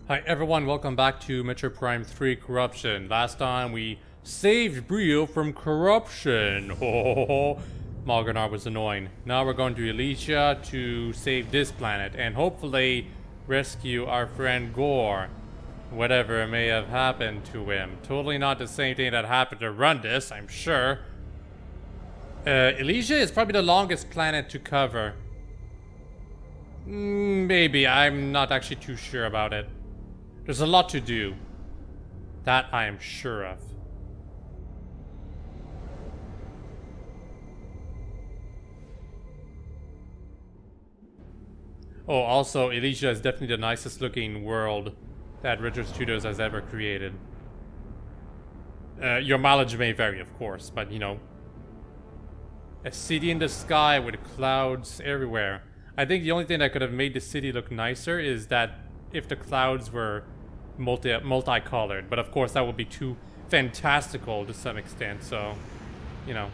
Hi everyone, welcome back to Metroid Prime 3 Corruption. Last time we saved Brio from corruption. Oh, Malganar was annoying. Now we're going to Elysia to save this planet and hopefully rescue our friend Ghor. Whatever may have happened to him. Totally not the same thing that happened to Rundus, I'm sure. Elysia is probably the longest planet to cover. Maybe, I'm not actually too sure about it. There's a lot to do. That I am sure of. Oh, also, Elysia is definitely the nicest looking world that Richard Studios has ever created. Your mileage may vary, of course, but you know. A city in the sky with clouds everywhere. I think the only thing that could have made the city look nicer is that if the clouds were multicolored, but of course that would be too fantastical to some extent, so you know.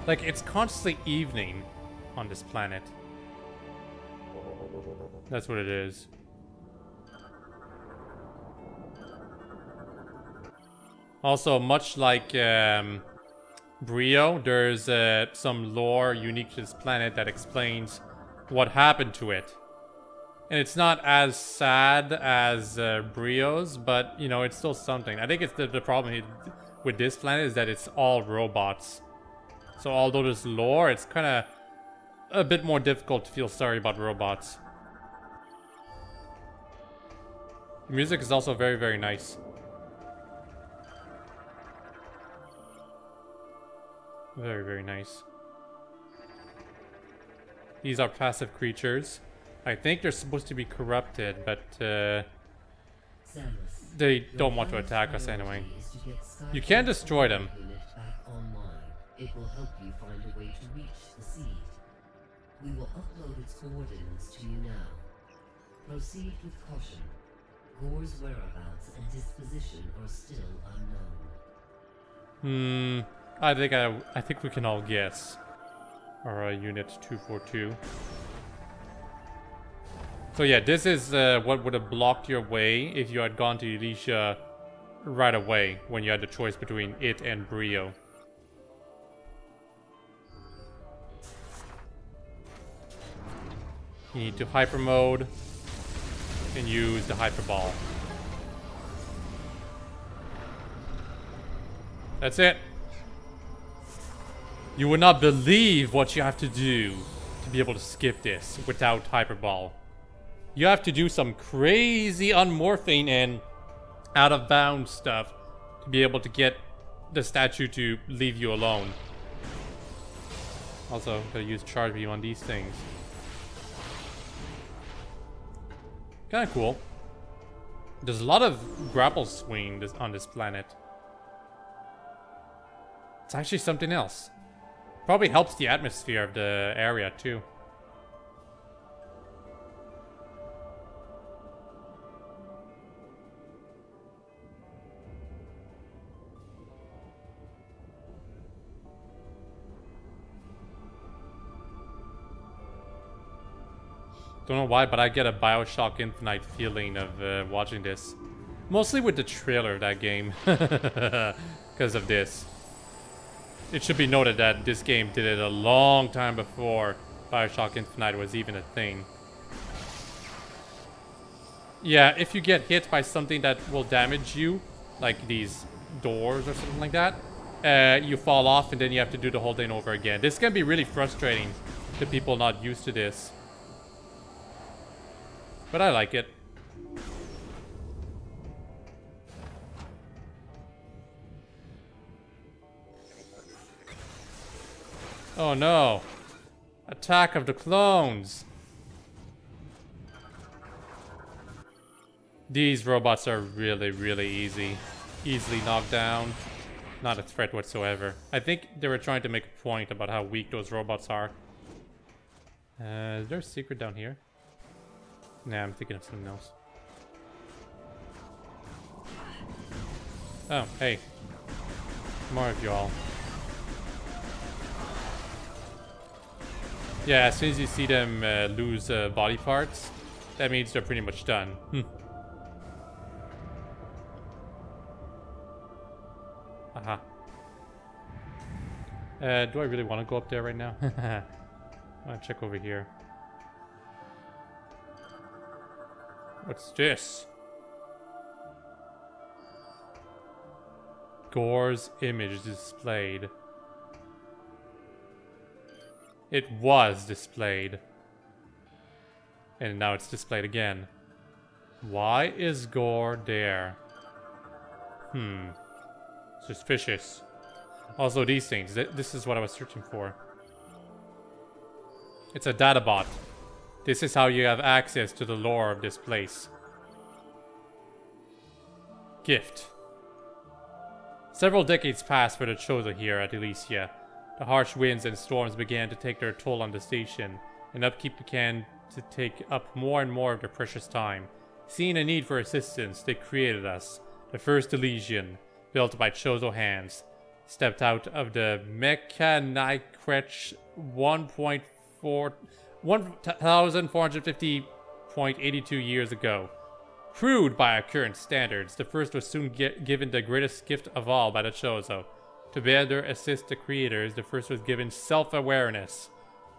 Like, it's constantly evening on this planet. That's what it is. Also, much like Brio, there's some lore unique to this planet that explains what happened to it. And it's not as sad as Brio's, but, you know, it's still something. I think it's the problem with this planet is that it's all robots. So although there's lore, it's kind of a bit more difficult to feel sorry about robots. The music is also very, very nice. Very, very nice. These are passive creatures. I think they're supposed to be corrupted, but they don't want to attack us anyway. You can destroy them. It will help you find a way to reach the seed. We will upload its coordinates to you now. Proceed with caution. Ghor's whereabouts and disposition are still unknown. I think we can all guess. Our unit 242. So yeah, this is what would have blocked your way if you had gone to Elysia right away when you had the choice between it and Brio. You need to hyper mode and use the hyper ball. That's it. You would not believe what you have to do to be able to skip this without hyper ball. You have to do some crazy unmorphing and out of bounds stuff to be able to get the statue to leave you alone. Also, gotta use charge beam on these things. Kind of cool. There's a lot of grapple swing on this planet. It's actually something else. Probably helps the atmosphere of the area too. Don't know why, but I get a BioShock Infinite feeling of watching this. Mostly with the trailer of that game. Because of this. It should be noted that this game did it a long time before BioShock Infinite was even a thing. Yeah, if you get hit by something that will damage you, like these doors or something like that, you fall off and then you have to do the whole thing over again. This can be really frustrating to people not used to this. But I like it. Oh no. Attack of the clones. These robots are really, really easy. Easily knocked down. Not a threat whatsoever. I think they were trying to make a point about how weak those robots are. Is there a secret down here? Nah, I'm thinking of something else. Oh, hey. More of y'all. Yeah, as soon as you see them lose body parts, that means they're pretty much done. Aha. Do I really want to go up there right now? I'll check over here. What's this? Ghor's image is displayed. It was displayed. And now it's displayed again. Why is Ghor there? Suspicious. Also, these things. This is what I was searching for. It's a data bot. This is how you have access to the lore of this place. Gift. Several decades passed for the Chozo here at Elysia. The harsh winds and storms began to take their toll on the station, and upkeep began to take up more and more of their precious time. Seeing a need for assistance, they created us, the first Elysian, built by Chozo hands. Stepped out of the Mechanikrech 1450.82 years ago. Crude by our current standards, the first was soon given the greatest gift of all by the Chozo. To better assist the creators, the first was given self-awareness.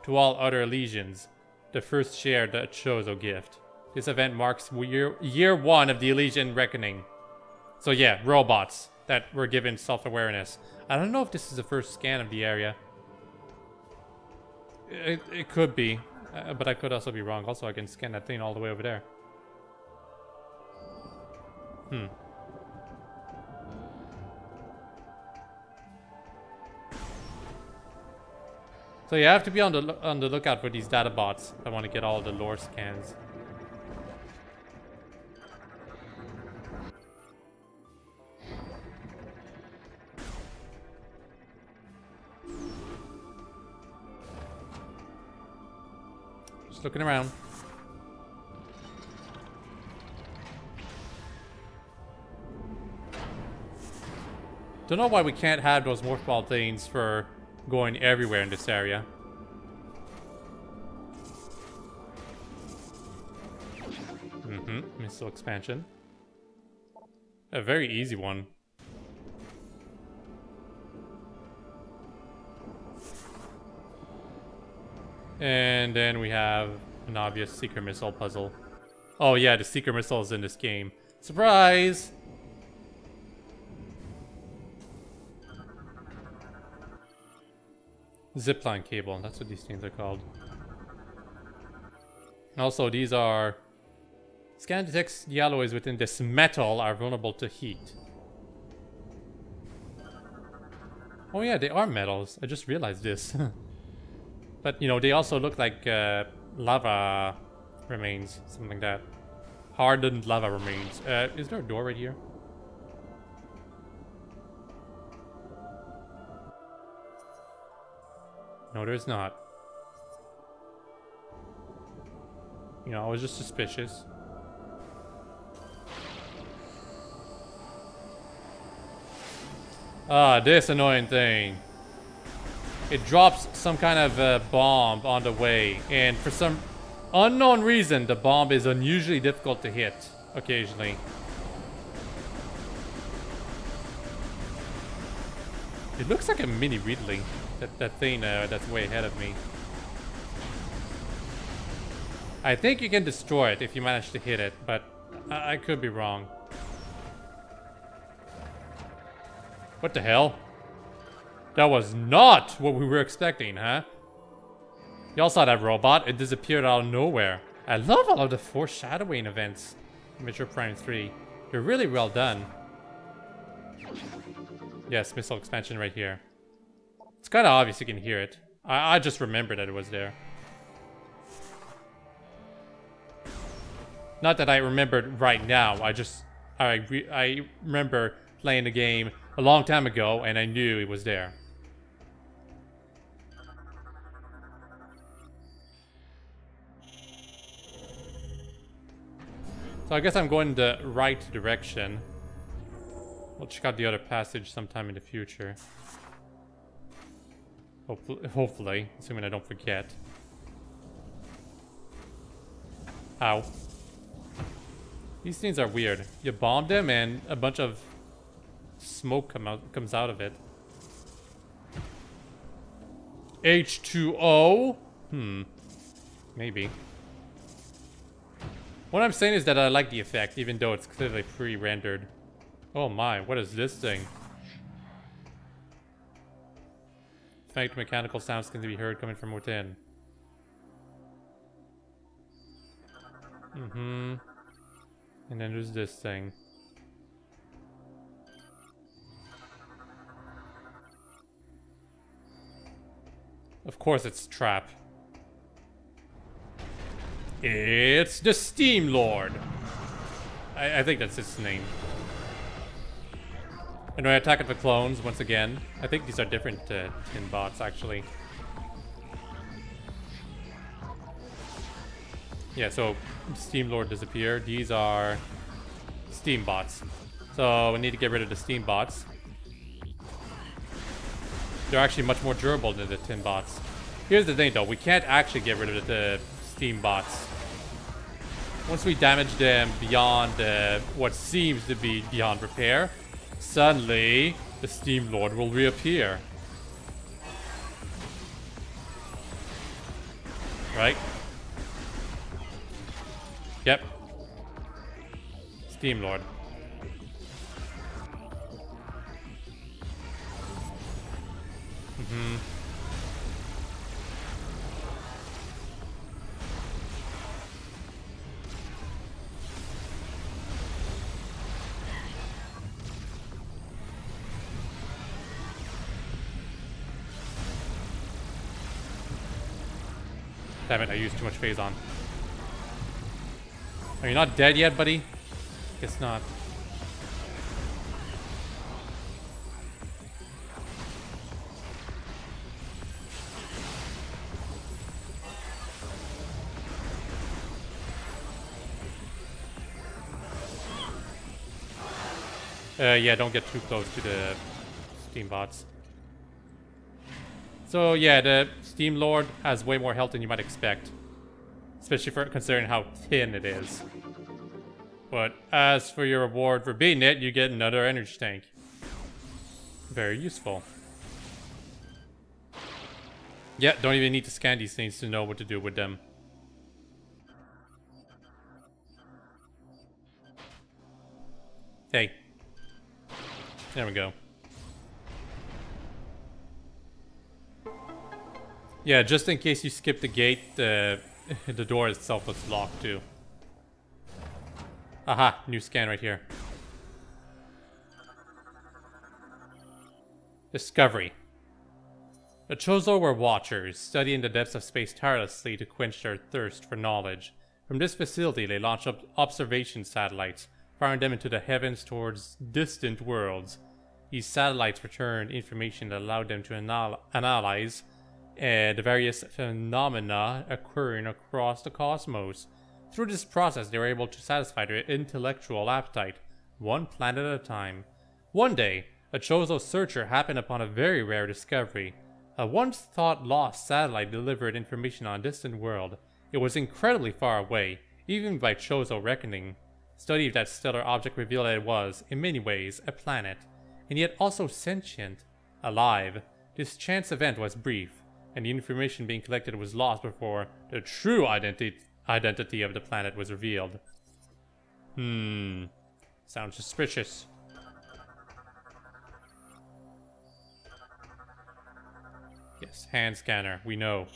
To all other Elysians, the first shared the Chozo gift. This event marks year one of the Elysian Reckoning. So yeah, robots that were given self-awareness. I don't know if this is the first scan of the area. It could be, but I could also be wrong. Also, I can scan that thing all the way over there. So you have to be on the lookout for these data bots. I want to get all the lore scans. Just looking around. Don't know why we can't have those morphball things for going everywhere in this area. Missile expansion. A very easy one. And then we have an obvious seeker missile puzzle. Oh yeah, the seeker missile is in this game. Surprise! Zipline cable, that's what these things are called. Also, these are... Scan detects the alloys within this metal are vulnerable to heat. Oh yeah, they are metals. I just realized this. But, you know, they also look like lava remains, something like that. Hardened lava remains. Is there a door right here? No, there's not. You know, I was just suspicious. Ah, this annoying thing. It drops some kind of bomb on the way, and for some unknown reason, the bomb is unusually difficult to hit occasionally. It looks like a mini Ridley. That thing that's way ahead of me. I think you can destroy it if you manage to hit it, but I could be wrong. What the hell? That was not what we were expecting, huh? Y'all saw that robot. It disappeared out of nowhere. I love all of the foreshadowing events in Metroid Prime 3. They're really well done. Yes, missile expansion right here. It's kind of obvious you can hear it. I just remembered that it was there. Not that I remembered right now. I remember playing the game a long time ago, and I knew it was there. So I guess I'm going the right direction. We'll check out the other passage sometime in the future. Hopefully, assuming I don't forget. Ow. These things are weird. You bomb them and a bunch of smoke comes out of it. H2O? Maybe. What I'm saying is that I like the effect, even though it's clearly pre-rendered. Oh my, what is this thing? Faint mechanical sounds can be heard coming from within. And then there's this thing. Of course it's trap. It's the Steam Lord. I think that's its name. And when I attack at the clones once again, I think these are different tin bots actually. Yeah, so Steam Lord disappeared. These are Steam bots. So we need to get rid of the Steam bots. They're actually much more durable than the tin bots. Here's the thing though, we can't actually get rid of the Steam bots. Once we damage them beyond what seems to be beyond repair, suddenly the Steam Lord will reappear. Right? Yep. Steam Lord. Damn it, I used too much phase on. Are you not dead yet, buddy? Guess not. Yeah, don't get too close to the Steam bots. So yeah, the Steam Lord has way more health than you might expect. Especially for considering how thin it is. But as for your reward for beating it, you get another energy tank. Very useful. Yeah, don't even need to scan these things to know what to do with them. Hey. There we go. Yeah, just in case you skip the gate, the door itself was locked too. Aha, new scan right here. Discovery. The Chozo were watchers, studying the depths of space tirelessly to quench their thirst for knowledge. From this facility, they launched up observation satellites, firing them into the heavens towards distant worlds. These satellites returned information that allowed them to analyze the various phenomena occurring across the cosmos. Through this process, they were able to satisfy their intellectual appetite, one planet at a time. One day, a Chozo searcher happened upon a very rare discovery. A once-thought-lost satellite delivered information on a distant world. It was incredibly far away, even by Chozo reckoning. Study of that stellar object revealed that it was, in many ways, a planet, and yet also sentient, alive. This chance event was brief, and the information being collected was lost before the true identity of the planet was revealed. Sounds suspicious. Yes, hand scanner, we know.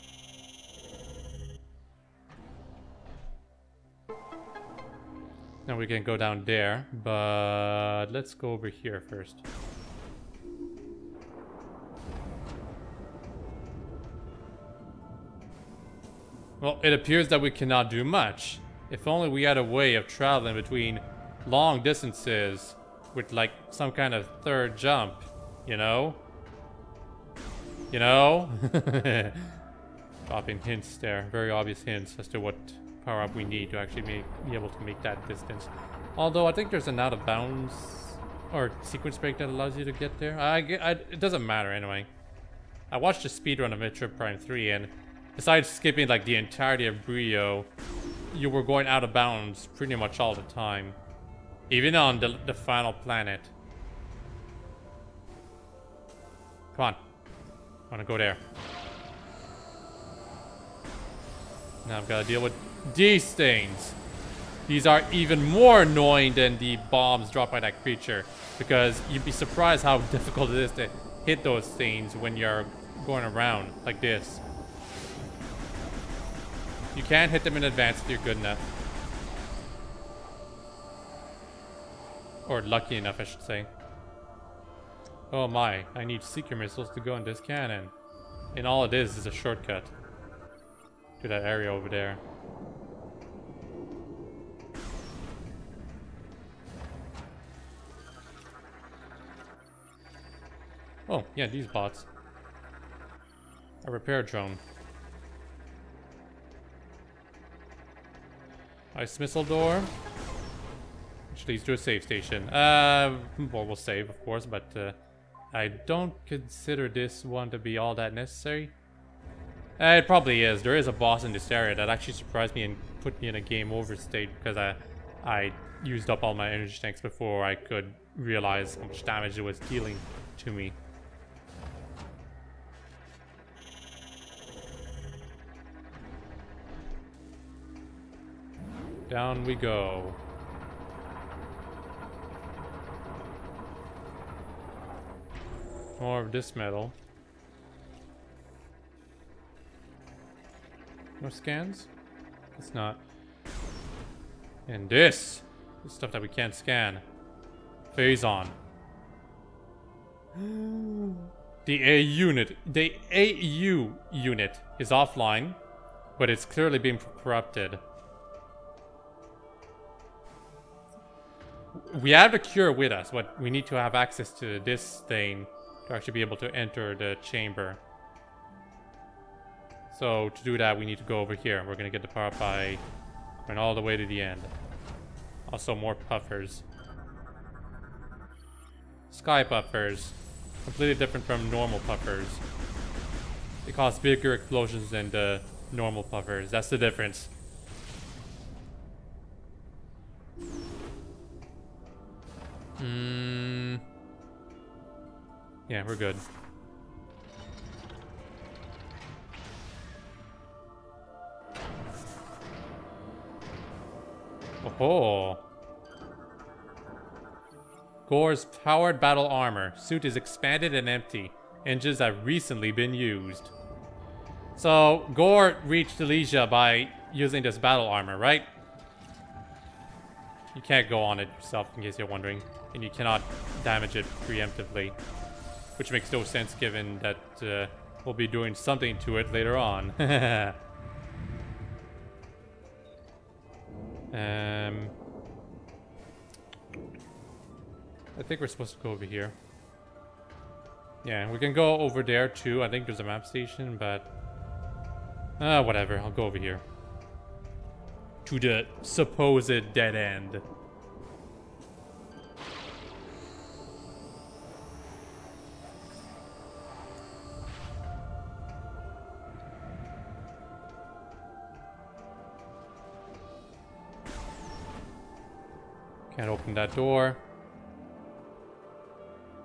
Now we can go down there, but let's go over here first. Well, it appears that we cannot do much. If only we had a way of traveling between long distances with like some kind of third jump, you know? You know? Dropping hints there, very obvious hints as to what power-up we need to actually be able to make that distance. Although I think there's an out-of-bounds or sequence break that allows you to get there. It doesn't matter anyway. I watched a speedrun of Metroid Prime 3 and besides skipping like the entirety of Brio, you were going out of bounds pretty much all the time. Even on the final planet. Come on. I wanna go there. Now I've gotta deal with these things. These are even more annoying than the bombs dropped by that creature. Because you'd be surprised how difficult it is to hit those things when you're going around like this. You can't hit them in advance if you're good enough. Or lucky enough, I should say. Oh my, I need seeker missiles to go in this cannon. And all it is a shortcut to that area over there. Oh, yeah, these bots. A repair drone. Ice missile door. Which leads to a save station. Well, we'll save, of course, but I don't consider this one to be all that necessary. It probably is. There is a boss in this area that actually surprised me and put me in a game over state because I used up all my energy tanks before I could realize how much damage it was dealing to me. Down we go. More of this metal. No scans? It's not. And this! The stuff that we can't scan. Phase on. The AU unit is offline, but it's clearly being corrupted. We have the cure with us, but we need to have access to this thing to actually be able to enter the chamber. So to do that, we need to go over here. We're gonna get the power up by going all the way to the end. Also more puffers. Sky puffers. Completely different from normal puffers. They cause bigger explosions than the normal puffers. That's the difference. Yeah, we're good. Oh. Ghor's powered battle armor. Suit is expanded and empty. Engines have recently been used. So, Ghor reached Elysia by using this battle armor, right? You can't go on it yourself, in case you're wondering. And you cannot damage it preemptively. Which makes no sense given that we'll be doing something to it later on. I think we're supposed to go over here. Yeah, we can go over there too. I think there's a map station, but... whatever. I'll go over here. To the supposed dead end. Can't open that door.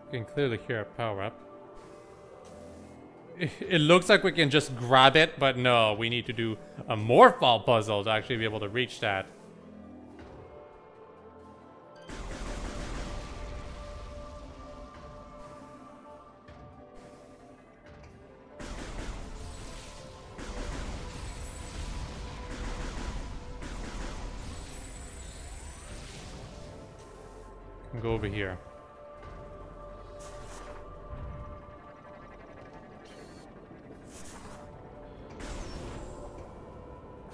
You can clearly hear a power up. It looks like we can just grab it, but no, we need to do a Morphball puzzle to actually be able to reach that. Go over here.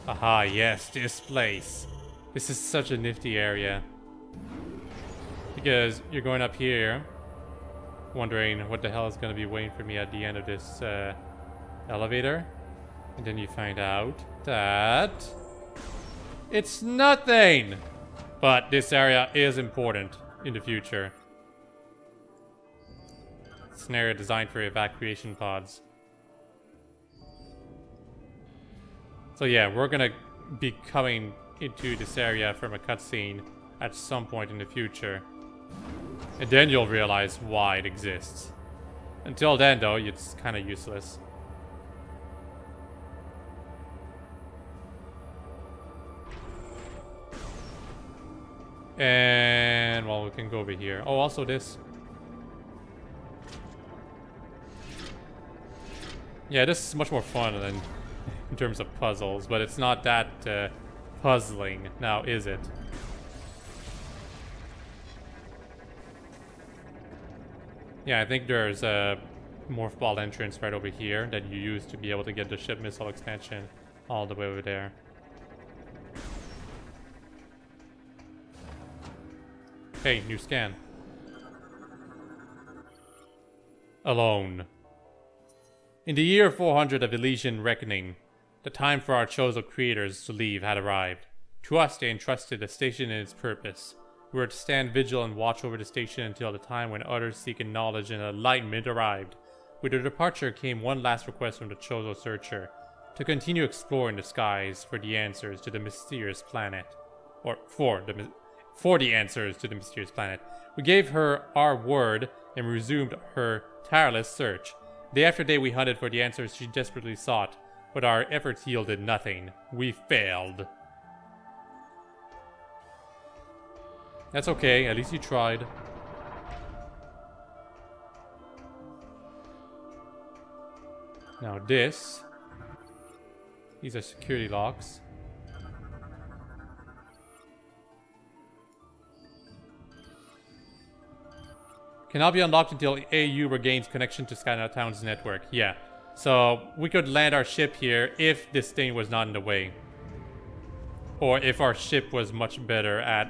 Aha, yes, this place. This is such a nifty area. Because you're going up here, wondering what the hell is going to be waiting for me at the end of this elevator. And then you find out that it's nothing! But this area is important in the future. It's an area designed for evacuation pods. So yeah, we're gonna be coming into this area from a cutscene at some point in the future. And then you'll realize why it exists. Until then, though, it's kind of useless. And, well, we can go over here. Oh, also this. Yeah, this is much more fun than in terms of puzzles, but it's not that puzzling now, is it? Yeah, I think there's a morph ball entrance right over here that you use to be able to get the ship missile expansion all the way over there. Hey, new scan. Alone. In the year 400 of Elysian Reckoning, the time for our Chozo creators to leave had arrived. To us, they entrusted the station and its purpose. We were to stand vigil and watch over the station until the time when others seeking knowledge and enlightenment arrived. With their departure came one last request from the Chozo Searcher, to continue exploring the skies for the answers to the mysterious planet. Or for the answers to the mysterious planet. We gave her our word and resumed her tireless search. Day after day we hunted for the answers she desperately sought, but our efforts yielded nothing. We failed. That's okay, at least you tried. Now this. These are security locks. Cannot be unlocked until AU regains connection to Skytown's network. Yeah. So we could land our ship here if this thing was not in the way. Or if our ship was much better at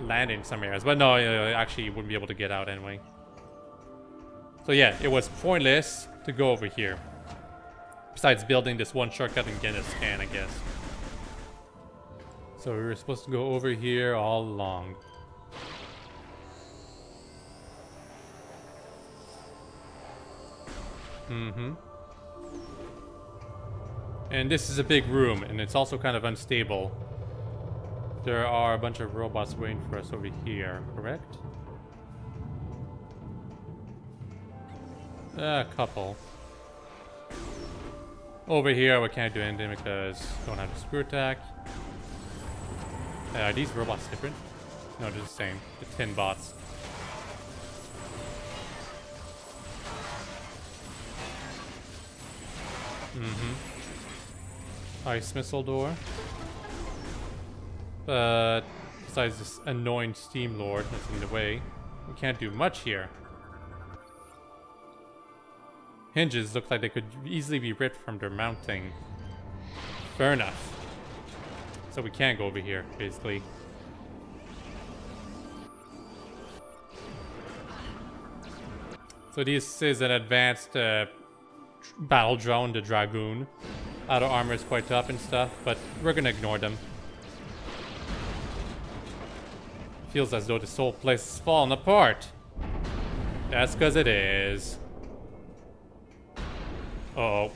landing some areas. But no, actually you wouldn't be able to get out anyway. So yeah, it was pointless to go over here. Besides building this one shortcut and getting a scan, I guess. So we were supposed to go over here all along. Mm-hmm. And this is a big room, and it's also kind of unstable. There are a bunch of robots waiting for us over here, correct? A couple. Over here, we can't do anything because we don't have the screw attack. Are these robots different? No, they're the same. The tin bots. Ice missile door. But besides this annoying steam lord that's in the way, we can't do much here. Hinges look like they could easily be ripped from their mounting. Fair enough. So we can't go over here, basically. So this is an advanced battle drone, the Dragoon. Outer armor is quite tough and stuff, but we're gonna ignore them. Feels as though this whole place is falling apart. That's because it is. Uh-oh.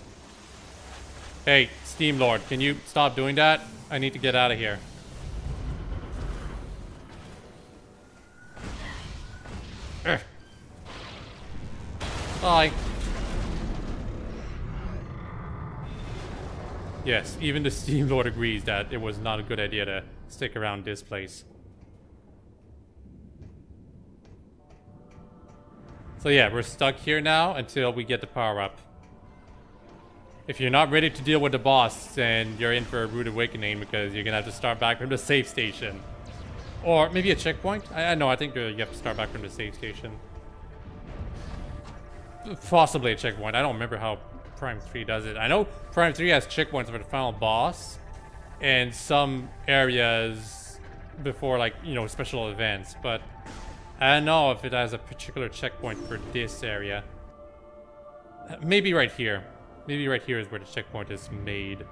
Hey, Steam Lord, can you stop doing that? I need to get out of here. Ugh. Bye. Yes, even the Steam Lord agrees that it was not a good idea to stick around this place. So yeah, we're stuck here now until we get the power up. If you're not ready to deal with the boss, then you're in for a rude awakening because you're gonna have to start back from the save station. Or maybe a checkpoint? I know, I think you have to start back from the save station. Possibly a checkpoint. I don't remember how Prime 3 does it. I know Prime 3 has checkpoints for the final boss and some areas before, like, you know, special events, but I don't know if it has a particular checkpoint for this area. Maybe right here. Maybe right here is where the checkpoint is made.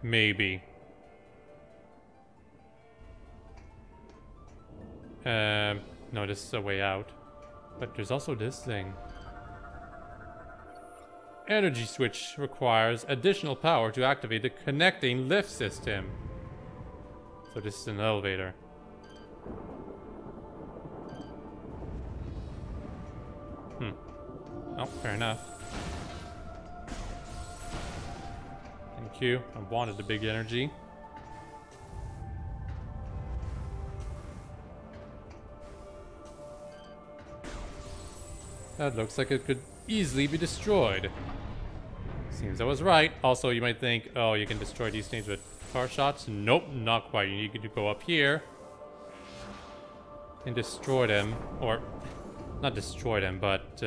Maybe. No, this is a way out. But there's also this thing. energy switch requires additional power to activate the connecting lift system. So this is an elevator. Oh, fair enough. Thank you. I wanted the big energy. That looks like it could easily be destroyed. Seems I was right. Also, you might think, oh, you can destroy these things with power shots. Nope, not quite. You need to go up here and destroy them. Or, not destroy them, but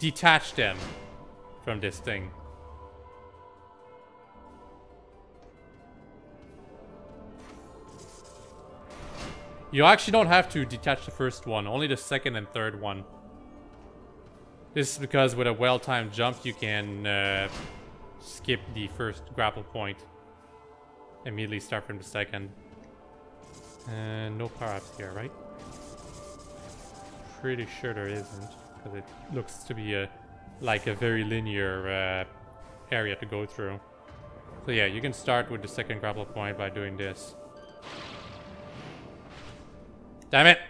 detach them from this thing. You actually don't have to detach the first one, only the second and third one. This is because with a well-timed jump, you can skip the first grapple point. Immediately start from the second. And no power-ups here, right? Pretty sure there isn't, because it looks to be like a very linear area to go through. So yeah, you can start with the second grapple point by doing this. Damn it!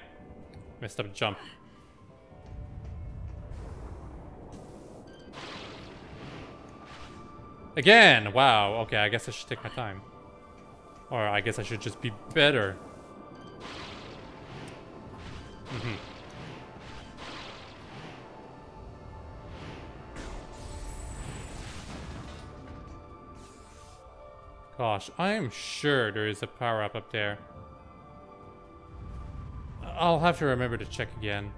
Messed up a jump. Again! Wow, okay, I guess I should take my time. Or I guess I should just be better. Gosh, I am sure there is a power-up up there. I'll have to remember to check again.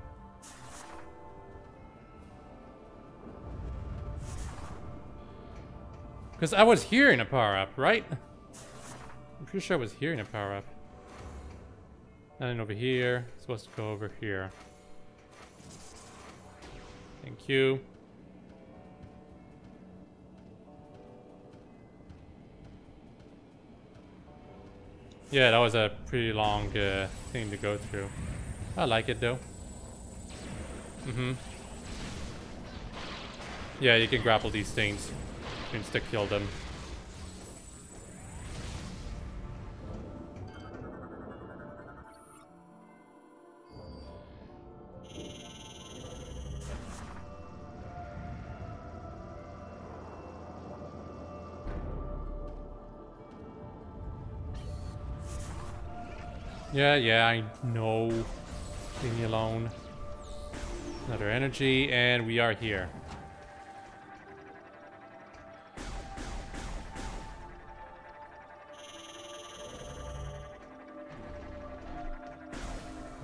Because I was hearing a power-up, right? I'm pretty sure I was hearing a power-up. And then over here, it's supposed to go over here. Thank you. Yeah, that was a pretty long thing to go through. I like it though. Yeah, you can grapple these things. You can stick kill them. Yeah, I know. Leave me alone. Another energy, and we are here.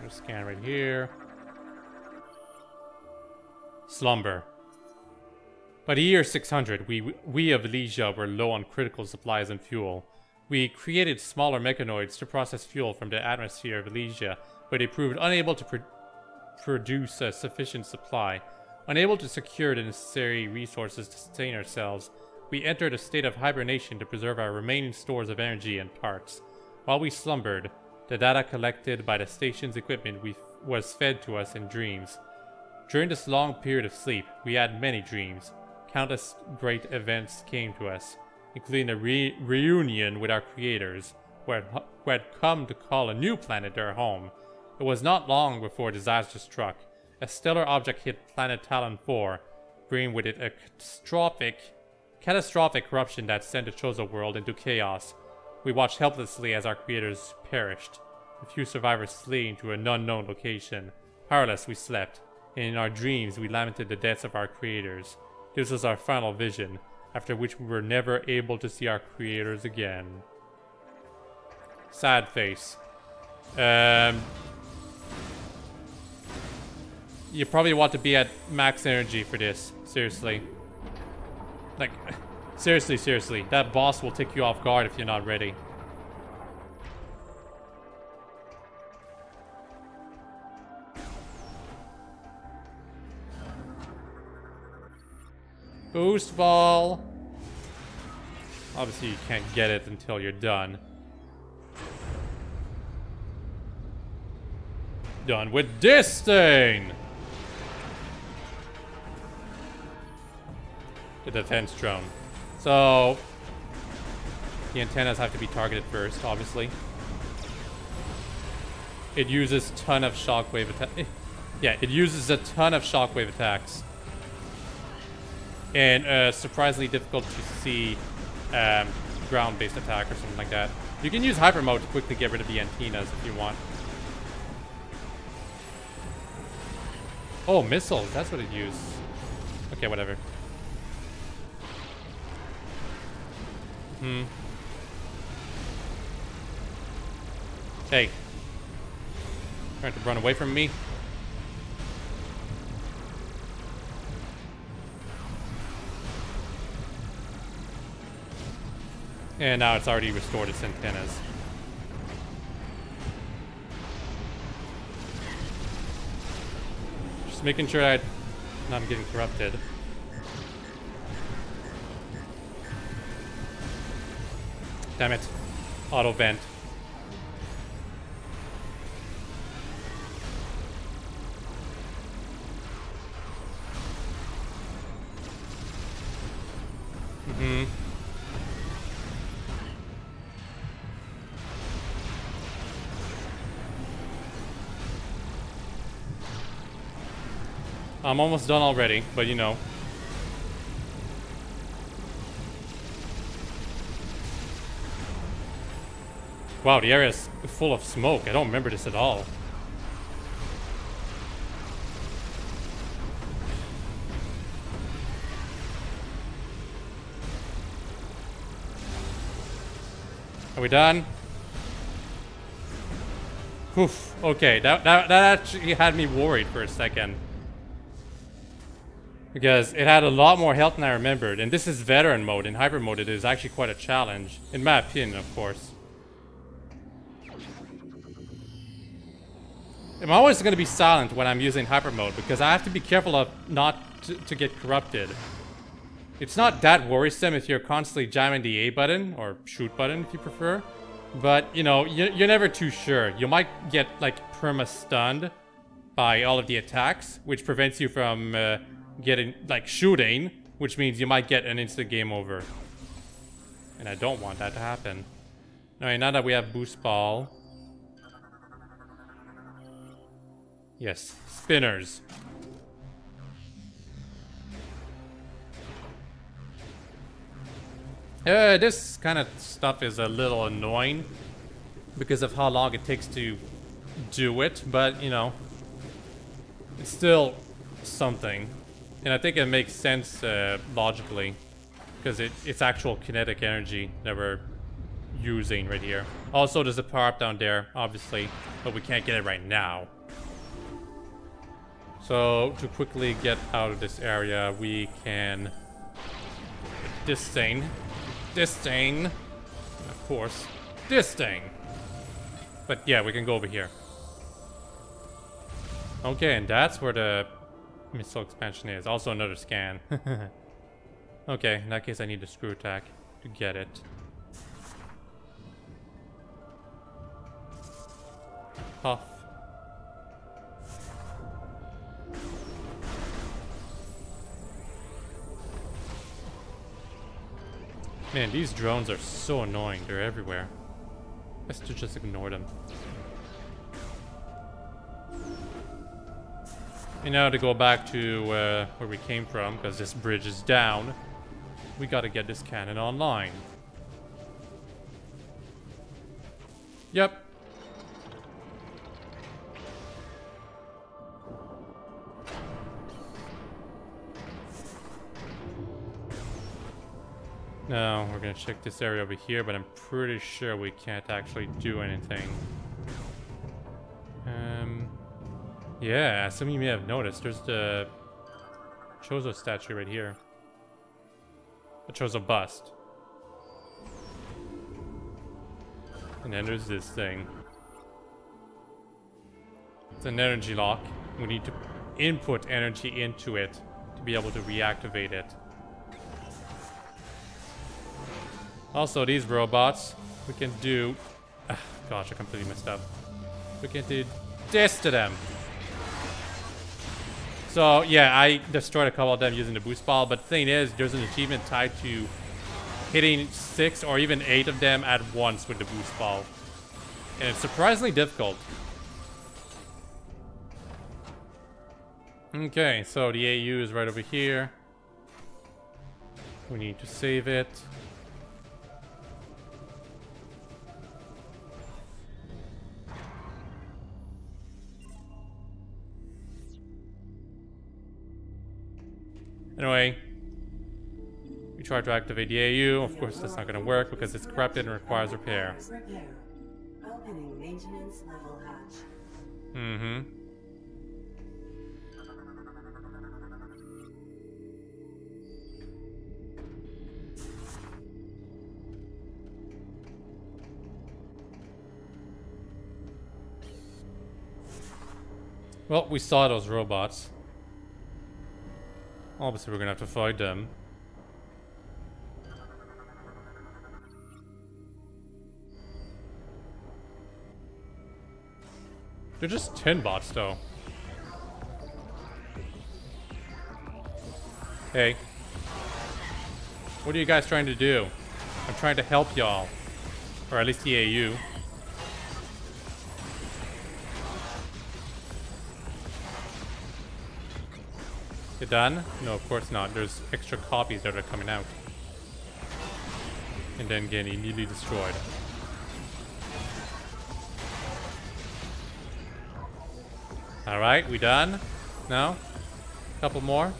There's a scan right here. Slumber. By the year 600, we of Elysia were low on critical supplies and fuel. We created smaller mechanoids to process fuel from the atmosphere of Elysia, but they proved unable to produce a sufficient supply. Unable to secure the necessary resources to sustain ourselves, we entered a state of hibernation to preserve our remaining stores of energy and parts. While we slumbered, the data collected by the station's equipment was fed to us in dreams. During this long period of sleep, we had many dreams. Countless great events came to us, including a reunion with our creators, who had come to call a new planet their home. It was not long before disaster struck. A stellar object hit planet Talon 4, bringing with it a catastrophic eruption that sent the Chozo world into chaos. We watched helplessly as our creators perished, a few survivors fleeing to an unknown location. Powerless, we slept, and in our dreams we lamented the deaths of our creators. This was our final vision, after which we were never able to see our creators again. Sad face. You probably want to be at max energy for this. Seriously. Like, seriously. That boss will take you off guard if you're not ready. Boost ball. Obviously you can't get it until you're done. Done with this thing. the defense drone. So the antennas have to be targeted first, obviously. It uses ton of shockwave attack. Yeah, it uses a ton of shockwave attacks. And surprisingly difficult to see ground-based attack or something like that. You can use hyper mode to quickly get rid of the antennas if you want. Oh, missiles. That's what it used. Okay, whatever. Hey. Trying to run away from me? And now it's already restored its antennas. Just making sure I'm not getting corrupted. Damn it. Auto vent. I'm almost done already, but you know. Wow, the area is full of smoke. I don't remember this at all. Are we done? Oof. Okay, that actually had me worried for a second. Because it had a lot more health than I remembered. And this is veteran mode. In hyper mode, it is actually quite a challenge. In my opinion, of course. I'm always going to be silent when I'm using hyper mode. Because I have to be careful of not to get corrupted. It's not that worrisome if you're constantly jamming the A button. Or shoot button if you prefer. But, you know, you're never too sure. You might get, like, perma-stunned by all of the attacks. Which prevents you from... getting, like, shooting, which means you might get an instant game over. And I don't want that to happen. Alright, now that we have boost ball. Yes, spinners. This kind of stuff is a little annoying because of how long it takes to do it, but, you know, it's still something. And I think it makes sense logically, because it's actual kinetic energy that we're using right here. Also, there's a power-up down there, obviously, but we can't get it right now. So, to quickly get out of this area, we can... This thing. Of course. This thing. But yeah, we can go over here. Okay, and that's where the... missile expansion is. Also another scan. Okay, in that case I need a screw attack to get it. Puff. Man, these drones are so annoying. They're everywhere. Best to just ignore them. And now to go back to where we came from, because this bridge is down, we gotta get this cannon online. Yep. Now, we're gonna check this area over here, but I'm pretty sure we can't actually do anything. Yeah, some of you may have noticed, there's the Chozo statue right here. The Chozo bust. And then there's this thing. It's an energy lock. We need to input energy into it to be able to reactivate it. Also, these robots, we can do... gosh, I completely messed up. We can do this to them. So yeah, I destroyed a couple of them using the boost ball, but the thing is, there's an achievement tied to hitting 6 or even 8 of them at once with the boost ball. And it's surprisingly difficult. Okay, so the AU is right over here. We need to save it. Anyway, we try to activate the AU. Of course, that's not going to work because it's corrupted and requires repair. Opening maintenance level hatch. Mm-hmm. Well, we saw those robots. Obviously, we're gonna have to fight them. They're just tin bots, though. Hey. What are you guys trying to do? I'm trying to help y'all. Or at least the AU. You done? No, of course not. There's extra copies that are coming out. And then getting immediately destroyed. Alright, we done? No? Couple more?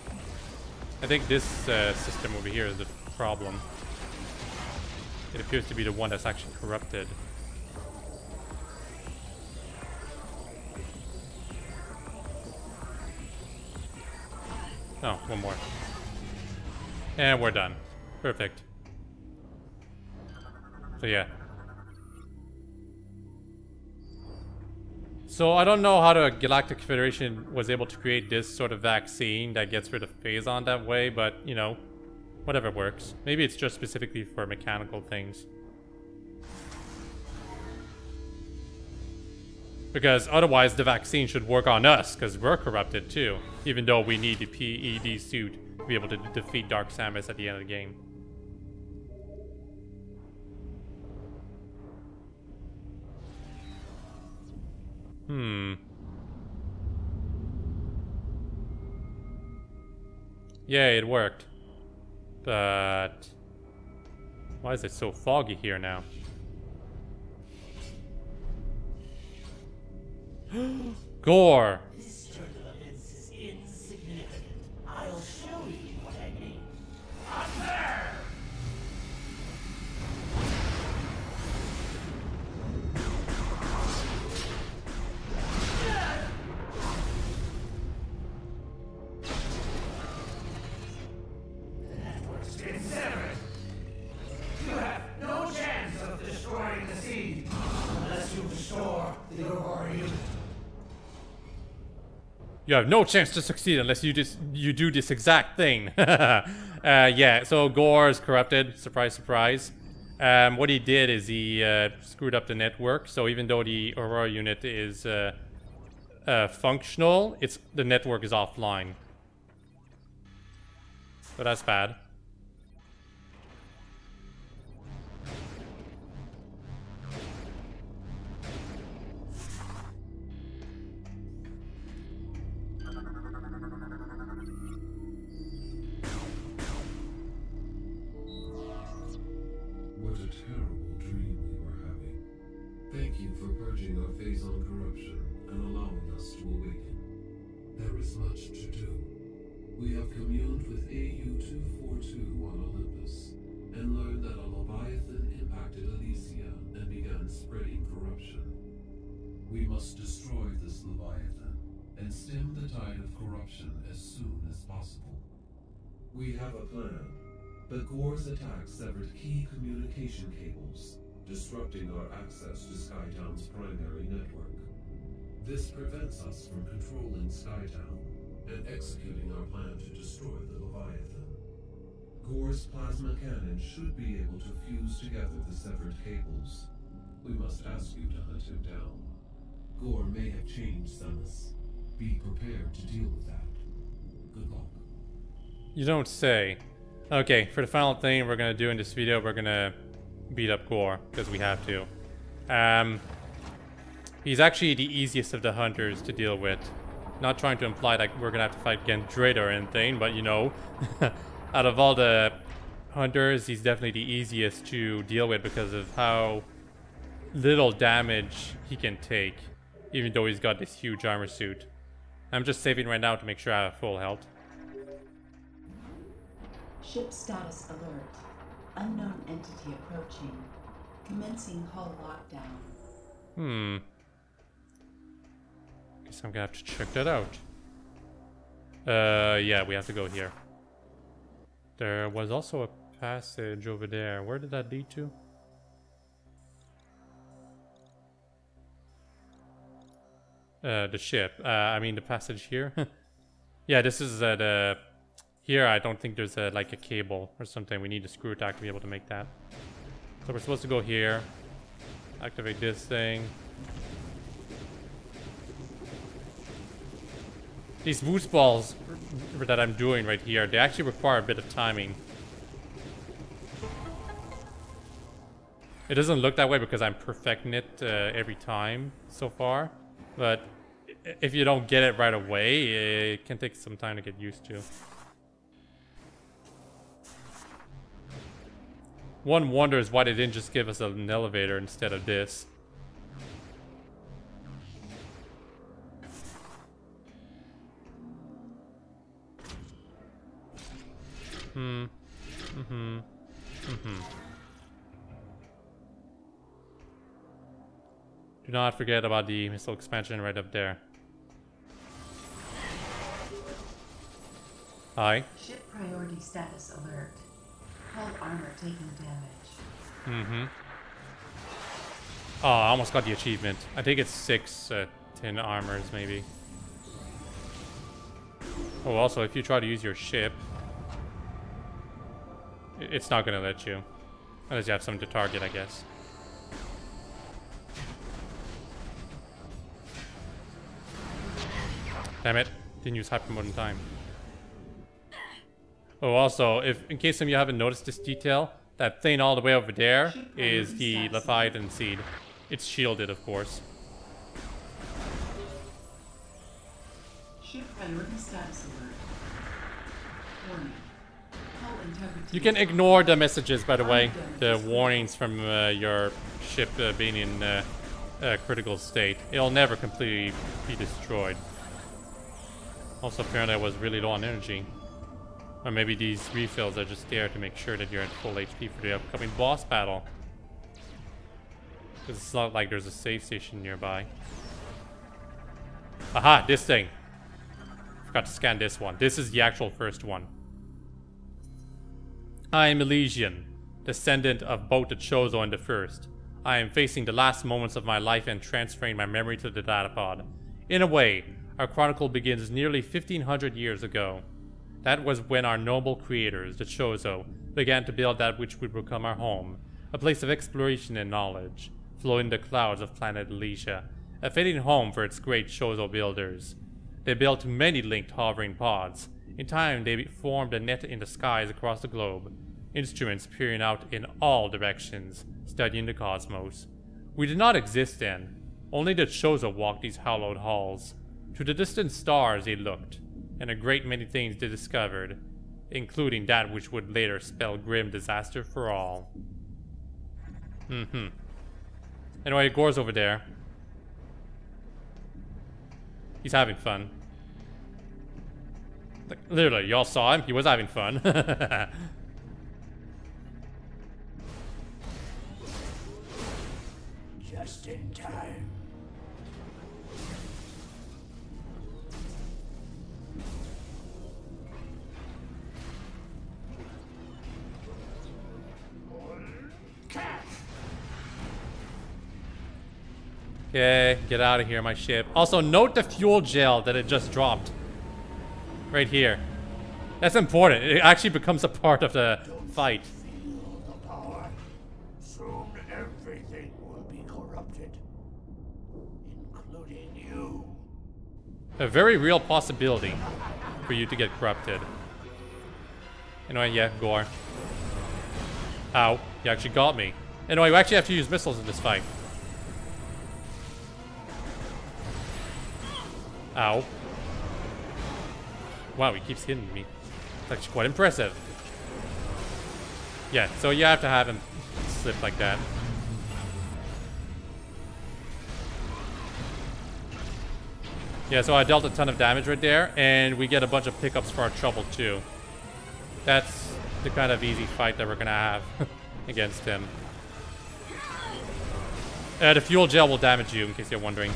I think this system over here is the problem. It appears to be the one that's actually corrupted. Oh, one more. And we're done. Perfect. So yeah. So I don't know how the Galactic Federation was able to create this sort of vaccine that gets rid of Phazon that way, but, you know, whatever works. Maybe it's just specifically for mechanical things. Because otherwise the vaccine should work on us, because we're corrupted too. Even though we need the PED suit to be able to defeat Dark Samus at the end of the game. Yeah, it worked. But why is it so foggy here now? Ghor! This turn of events is insignificant. I'll show you what I mean. Up there! The network's been severed. You have no chance of destroying the seed unless you restore the Ghor unit. You have no chance to succeed unless you do this exact thing. Yeah, so Ghor is corrupted. Surprise, surprise. What he did is he screwed up the network. So even though the Aurora unit is functional, the network is offline. So that's bad. What a terrible dream we were having. Thank you for purging our Phazon corruption and allowing us to awaken. There is much to do. We have communed with AU-242 on Olympus and learned that a Leviathan impacted Elysia and began spreading corruption. We must destroy this Leviathan and stem the tide of corruption as soon as possible. We have a plan. But Ghor's attack severed key communication cables, disrupting our access to Skytown's primary network. This prevents us from controlling Skytown and executing our plan to destroy the Leviathan. Ghor's plasma cannon should be able to fuse together the severed cables. We must ask you to hunt him down. Ghor may have changed, Samus. Be prepared to deal with that. Good luck. You don't say. Okay, for the final thing we're gonna do in this video, we're gonna beat up Ghor, because we have to. He's actually the easiest of the hunters to deal with. Not trying to imply that we're gonna have to fight against Dread or anything, but you know, out of all the hunters, he's definitely the easiest to deal with because of how little damage he can take, even though he's got this huge armor suit. I'm just saving right now to make sure I have full health. Ship status alert. Unknown entity approaching. Commencing hull lockdown. Guess I'm gonna have to check that out. Yeah, we have to go here. There was also a passage over there. Where did that lead to? The ship. I mean the passage here. Yeah, this is the... Here, I don't think there's like a cable or something. We need a screw attack to be able to make that. So we're supposed to go here. Activate this thing. These boost balls that I'm doing right here, they actually require a bit of timing. It doesn't look that way because I'm perfecting it every time so far. But if you don't get it right away, it can take some time to get used to. One wonders why they didn't just give us an elevator instead of this. Do not forget about the missile expansion right up there. Hi. Ship priority status alert. Hull armor taking damage. Oh, I almost got the achievement. I think it's 6 tin armors, maybe. Oh, also, if you try to use your ship, it's not gonna let you. Unless you have something to target, I guess. Damn it. Didn't use hyper mode in time. Oh, also, if in case some of you haven't noticed this detail, that thing all the way over there is the Leviathan seed. It's shielded, of course. Ship priority status alert. Warning. Hull integrity. You can ignore the messages, by the way. The warnings from your ship being in a critical state. It'll never completely be destroyed. Also, apparently I was really low on energy. Or maybe these refills are just there to make sure that you're at full HP for the upcoming boss battle. Because it's not like there's a save station nearby. Aha, this thing. Forgot to scan this one. This is the actual first one. I am Elysian, descendant of both the Chozo and the First. I am facing the last moments of my life and transferring my memory to the datapod. In a way, our chronicle begins nearly 1500 years ago. That was when our noble creators, the Chozo, began to build that which would become our home, a place of exploration and knowledge, floating the clouds of planet Elysia, a fitting home for its great Chozo builders. They built many linked hovering pods. In time, they formed a net in the skies across the globe, instruments peering out in all directions, studying the cosmos. We did not exist then. Only the Chozo walked these hallowed halls. To the distant stars they looked, and a great many things they discovered, including that which would later spell grim disaster for all. Anyway, Ghor's over there. He's having fun. Like, literally, y'all saw him? He was having fun. Just in time. Okay, get out of here, my ship. Also, note the fuel gel that it just dropped. Right here. That's important. It actually becomes a part of the fight. Feel the power. Soon everything will be corrupted, including you. A very real possibility. for you to get corrupted. Anyway, yeah, Ghor. Ow, he actually got me. Anyway, we actually have to use missiles in this fight. Ow. Wow, he keeps hitting me. It's actually quite impressive. Yeah, so you have to have him slip like that. Yeah, so I dealt a ton of damage right there, and we get a bunch of pickups for our trouble too. That's the kind of easy fight that we're gonna have against him. The fuel gel will damage you, in case you're wondering.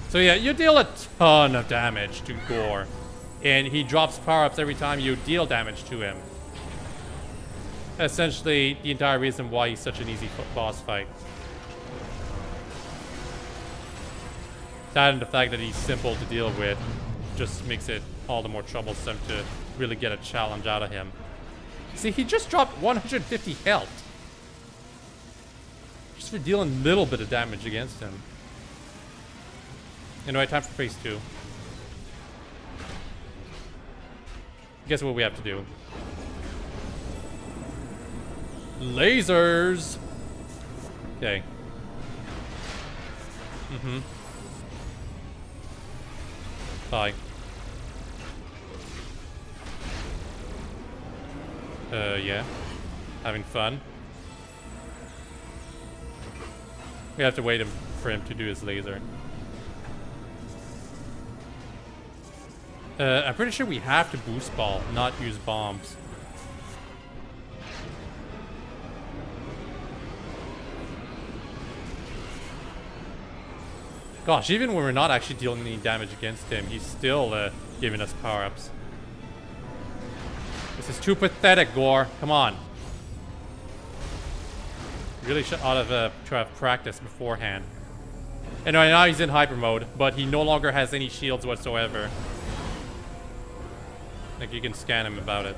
So yeah, you deal a ton of damage to Ghor, and he drops power-ups every time you deal damage to him. Essentially, the entire reason why he's such an easy boss fight. That and the fact that he's simple to deal with just makes it all the more troublesome to really get a challenge out of him. See, he just dropped 150 health. Just for dealing a little bit of damage against him. Anyway, time for phase 2. Guess what we have to do? Lasers! Okay. Mm-hmm. Bye. Yeah. Having fun. We have to wait for him to do his laser. I'm pretty sure we have to boost ball, not use bombs. Gosh, even when we're not actually dealing any damage against him, he's still giving us power-ups. This is too pathetic, Ghor. Come on. Really should ought to have practiced beforehand. Anyway, now he's in hyper mode, but he no longer has any shields whatsoever. Like, you can scan him about it.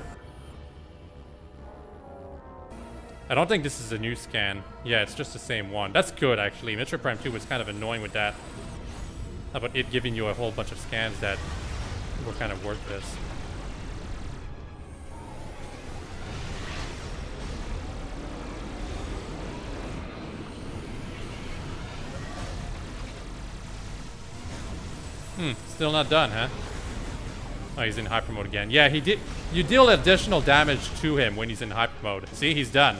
I don't think this is a new scan. Yeah, it's just the same one. That's good, actually. Metroid Prime 2 was kind of annoying with that. About it giving you a whole bunch of scans that were kind of worthless. Still not done, huh? Oh, he's in hyper mode again. Yeah, he did. You deal additional damage to him when he's in hyper mode. See, he's done.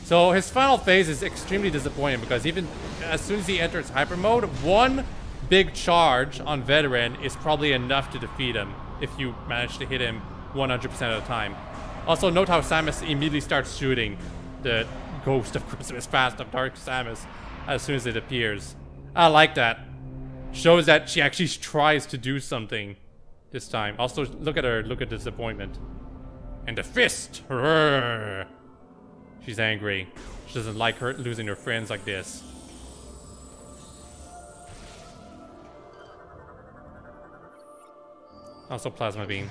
So his final phase is extremely disappointing because even as soon as he enters hyper mode, one big charge on Veteran is probably enough to defeat him if you manage to hit him 100% of the time. Also, note how Samus immediately starts shooting the ghost of Christmas Past of Dark Samus as soon as it appears. I like that. Shows that she actually tries to do something this time. Also, look at her. Look at disappointment. And the fist. She's angry. She doesn't like her losing her friends like this. Also, plasma beam.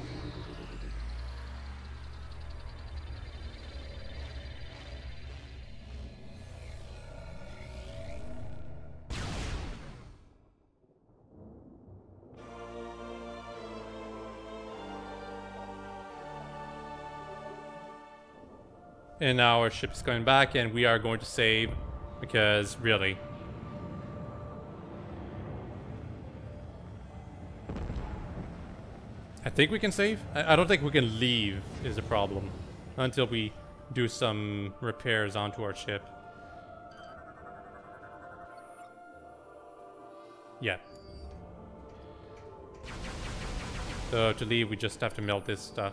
And now our ship is coming back and we are going to save because really. I think we can save. I don't think we can leave is the problem until we do some repairs onto our ship. Yeah. So to leave we just have to melt this stuff.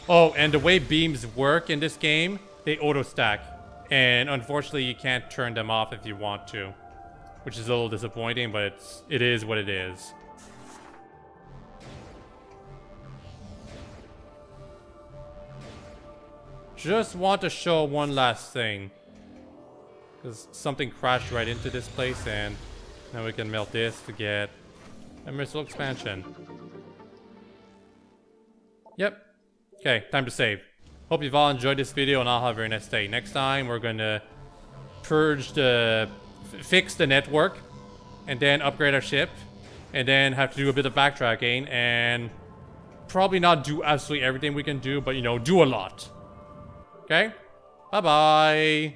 Oh, and the way beams work in this game, they auto-stack. And unfortunately, you can't turn them off if you want to. Which is a little disappointing, but it is what it is. Just want to show one last thing. Because something crashed right into this place, and now we can melt this to get a missile expansion. Yep. Okay, time to save. Hope you've all enjoyed this video and I'll have a very nice day. Next time, we're gonna purge the... fix the network, and then upgrade our ship, and then have to do a bit of backtracking, and probably not do absolutely everything we can do, but, you know, do a lot. Okay? Bye-bye.